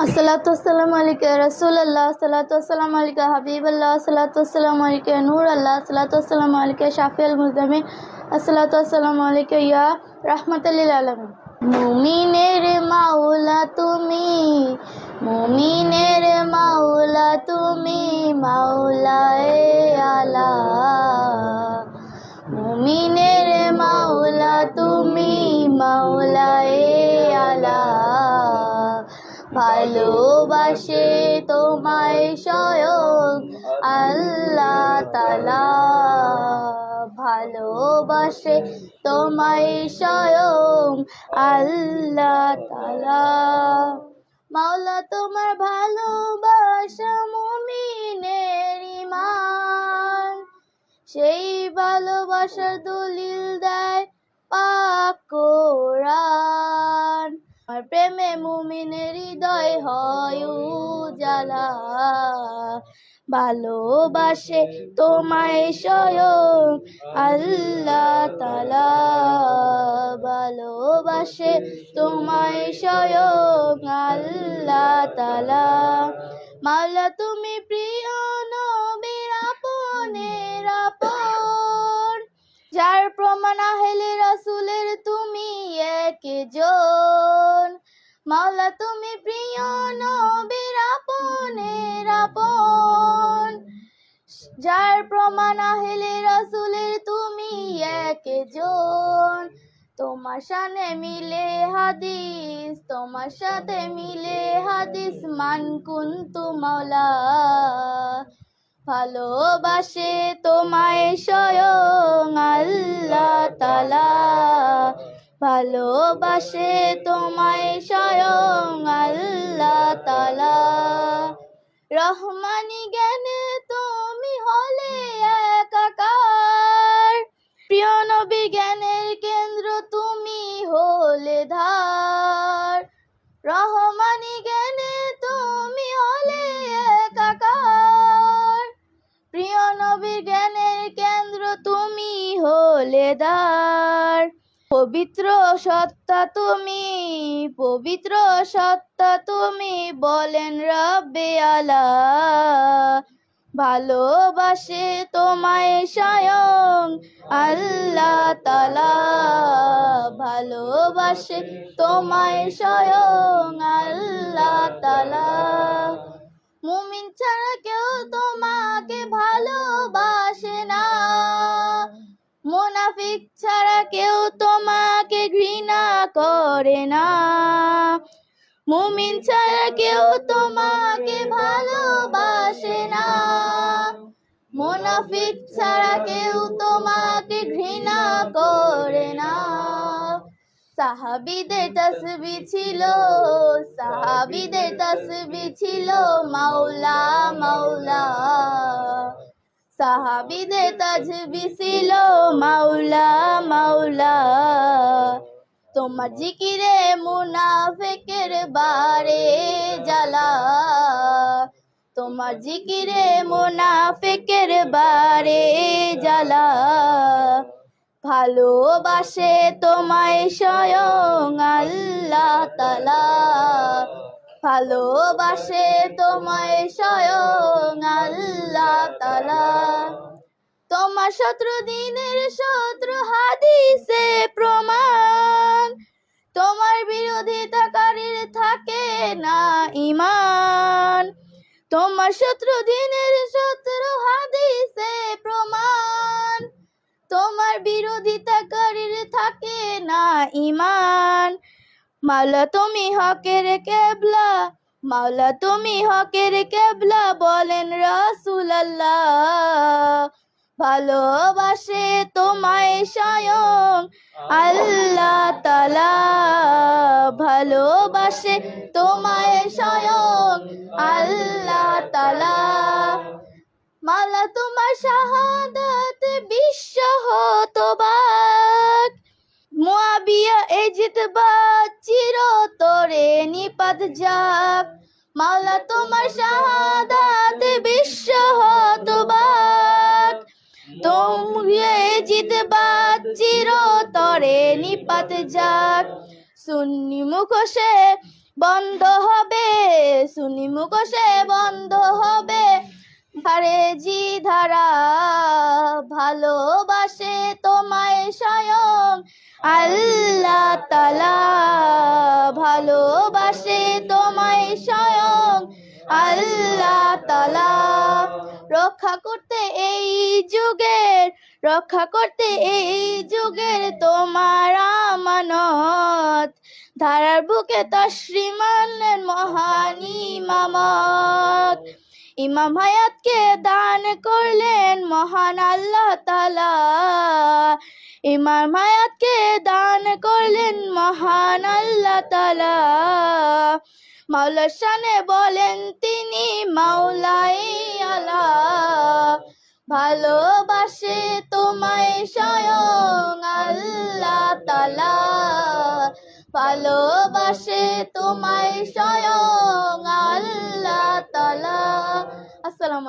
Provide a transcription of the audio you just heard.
अस्सलातु वस्सलामु अलैका या रसूलल्लाह, अस्सलातु वस्सलामु अलैका हबीबल्लाह, अस्सलातु वस्सलामु अलैका या नूरल्लाह, अस्सलातु वस्सलामु अलैका या शाफिउल मुज़्ज़मिन, अस्सलातु वस्सलामु अलैका या रहमतुल लिल आलामीन। মুমিনের মাওলা তুমি, মুমিনের মাওলা তুমি, মাওলায়ে আলা। মুমিনের মাওলা তুমি, মাওলায়ে আলা। ভালোবাসে তোমায় স্বয়ং আল্লাহ তাআলা, ভালোবাসে তোমায় স্বয়ং আল্লাহ তাআলা। মাওলা তোমার ভালোবাসা মুমিনের ঈমান, সেই ভালোবাসার দলিল দেয় পাক কোরআন। আমার প্রেমে মুমিনের হৃদয় হয় উজালা, ভালোবাসে তোমায় স্বয়ং আল্লাহ তাআলা, ভালোবাসে তোমায় স্বয়ং আল্লাহ তাআলা। মাওলা তুমি প্রিয় নবীর আপনের আপন, যার প্রমাণ আহলে রাসূলের তুমি একজন। মাওলা তুমি প্রিয় নবীর আপনের আপন, যার প্রমাণ আহলে রাসূলের তুমি একজন। তোমার শানে মিলে হাদিস, তোমার সাথে মিলে হাদিস, মান কুনতু মাওলা। ভালোবাসে তোমায় স্বয়ং আল্লাহ তাআলা, ভালোবাসে তোমায় স্বয়ং আল্লাহ তাআলা। রহমানি জ্ঞানে তুমি হলে একাকার, প্রিয় নবী জ্ঞানের কেন্দ্র তুমি হলে ধার। রহমানি জ্ঞানে তুমি হলে একাকার, প্রিয় নবীর জ্ঞানের কেন্দ্র তুমি হলে ধার। পবিত্র সত্তা তুমি, পবিত্র সত্তা তুমি, বলেন রব্বে আলা। ভালোবাসে তোমায় স্বয়ং আল্লাহ তাআলা, ভালোবাসে তোমায় স্বয়ং আল্লাহ তাআলা। মুমিন ছাড়া কেউ তোমাকে ভালোবাসে না, মুনাফিক ছাড়া কেউ তোমাকে ঘৃণা করে না। মুমিন ছাড়া কেউ তোমাকে ভালোবাসে না, মুনাফিক ছাড়া কেউ তোমাকে ঘৃণা করে না। সাহাবীদের তাসবিহ ছিল, সাহাবীদের তাসবিহ ছিল মাওলা মাওলা। সাহাবীদের তাসবিহ ছিল মাওলা মাওলা। তোমার জিকিরে মুনাফিকের বারে জ্বালা, তোমার জিকিরে মুনাফিকের বারে জ্বালা। ভালোবাসে তোমায় স্বয়ং আল্লাহ তাআলা, ভালোবাসে তোমায় স্বয়ং আল্লাহ তাআলা। তোমার শত্রু দিনের শত্রু হাদিসে প্রমাণ, তোমার বিরোধিতাকারীর থাকে না ঈমান। তোমার শত্রু দিনের শত্রু হাদিসে প্রমাণ, তোমার বিরোধিতাকারীর থাকে না ঈমান। মাওলা তুমি হকের কিবলা, মাওলা তুমি হকের কিবলা, বলেন রাসূলুল্লাহ। ভালোবাসে তোমায় স্বয়ং আল্লাহ তাআলা, ভালোবাসে তোমায় স্বয়ং আল্লাহ তাআলা। মাওলা তোমার শাহাদাত বিশ্ব হতবাক, মুআবিয়া এজিতবাদ চিরতরে নিপাত যাক। মাওলা তোমার শাহাদাত বিশ্ব হতবাক, তোমরা জিতবাদ চিরতরে নিপাত যাক। সুন্নি মুখোশে বন্ধ হবে মুখোশে বন্ধ হবে খারেজি ধারা, ভালোবাসে তোমায় স্বয়ং আল্লাহ তাআলা, ভালোবাসে তোমায় স্বয়ং আল্লাহ তাআলা। রক্ষা করতে এই যুগের তোমার আমানত, ধারার বুকে তাসলিম আনলেন মহান ইমামত। ইমাম হায়াতকে দান করলেন মহান আল্লাহ তাআলা, ইমাম হায়াতকে দান করলেন মহান আল্লাহ তাআলা। মাওলার শানে বলেন তিনি মাওলাই আলা, ভালোবাসে তোমায় স্বয়ং আল্লাহ তাআলা, ভালোবাসে তোমায় স্বয়ং আল্লাহ তাআলা। আসসালামু